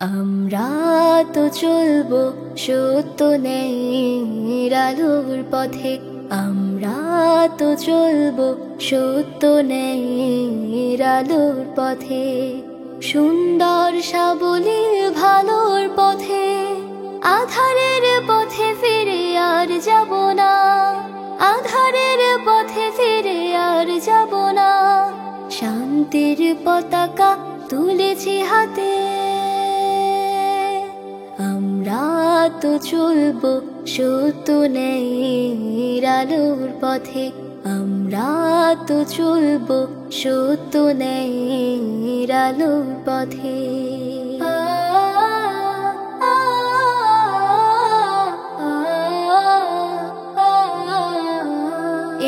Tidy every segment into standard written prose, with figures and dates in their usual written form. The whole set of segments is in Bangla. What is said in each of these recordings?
আমরা তো চলবো সত্য ন্যায়ের আলোর পথে, আমরা তো চলবো সত্য ন্যায়ের আলোর পথে, সুন্দর সাবলীল ভালোর পথে, আধারের পথে ফিরে আর যাব না, আধারের পথে ফিরে আর যাব না, শান্তির পতাকা তুলেছি হাতে। আমরা তো চলবো সত্য ন্যায়ের আলোর পথে, আমরা তো চলবো সত্য ন্যায়ের আলোর পথে।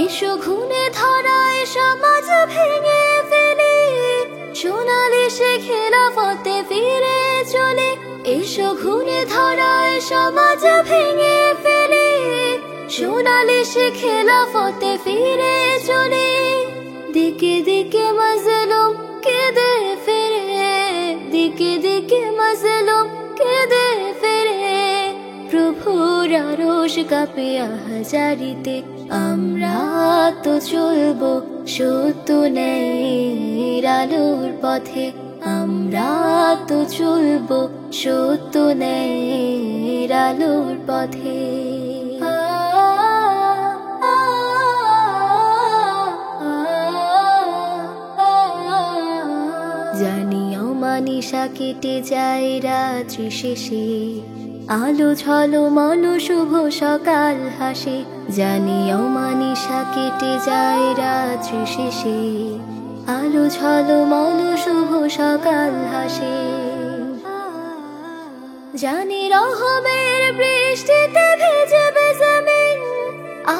এসো ঘুণে ধরায় সমাজ ভেঙে ফেলে, সোনালি সে খেলাফতে ফিরে চলে। এসো ঘুণে ধরায় সমাজ ভেঙে ফেলে, সোনালি সে খেলাফতে ফিরে চলে। দিকে দিকে মাজলুম কেঁদে ফিরে, দিকে দিকে মাজলুম কেঁদে ফিরে, প্রভুর আরশ কাঁপে আহাজারিতে। আমরা তো চলবো সত্য ন্যায়ের আলোর পথে, আমরা তো চলবো সত্য ন্যায়ের আলোর পথে। জানি অমানিসা কেটে যায় রাত্রি শেষে, আলো ঝলমল শুভ সকাল হাসে। জানি অমানিসা কেটে যায় রাত্রি শেষে, আলো ঝলমল শুভ সকাল হাসে। জানি রহমের বৃষ্টিতে ভিজবে জমিন,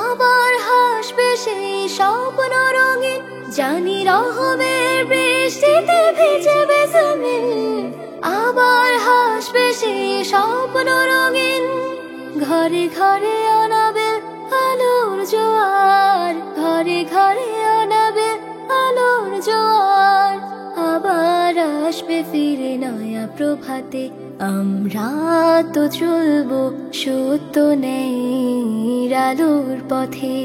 আবার হাসবে সেই স্বপ্ন রঙিন। জানি রহমের বৃষ্টিতে ভিজবে জমিন, আবার হাসবে সেই স্বপ্ন রঙিন। ঘরে ঘরে অনাবেল আলোর জোয়ার, ঘরে ঘরে অনাবেল আলোর জোয়ার, আবার আসবে ফিরে নয়া প্রভাতে। আমরা তো চলবো সত্য ন্যায়ের আলোর পথে,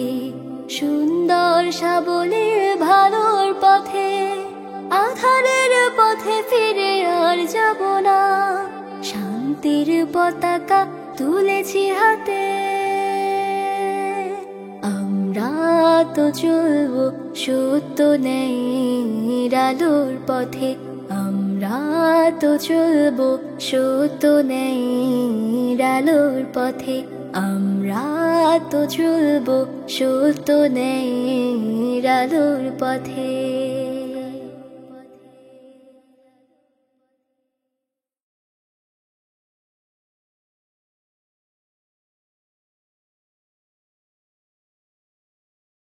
সুন্দর সাবলীল ভালোর পথে, আধারের পথে ফিরে আর যাব না, শান্তির পতাকা তুলেছি হাতে। আমরা তো চলবো সত্য ন্যায়ের আলোর পথে, আমরা তো চলবো সত্য ন্যায়ের আলোর পথে, আমরা তো চলবো সত্য ন্যায়ের আলোর পথে।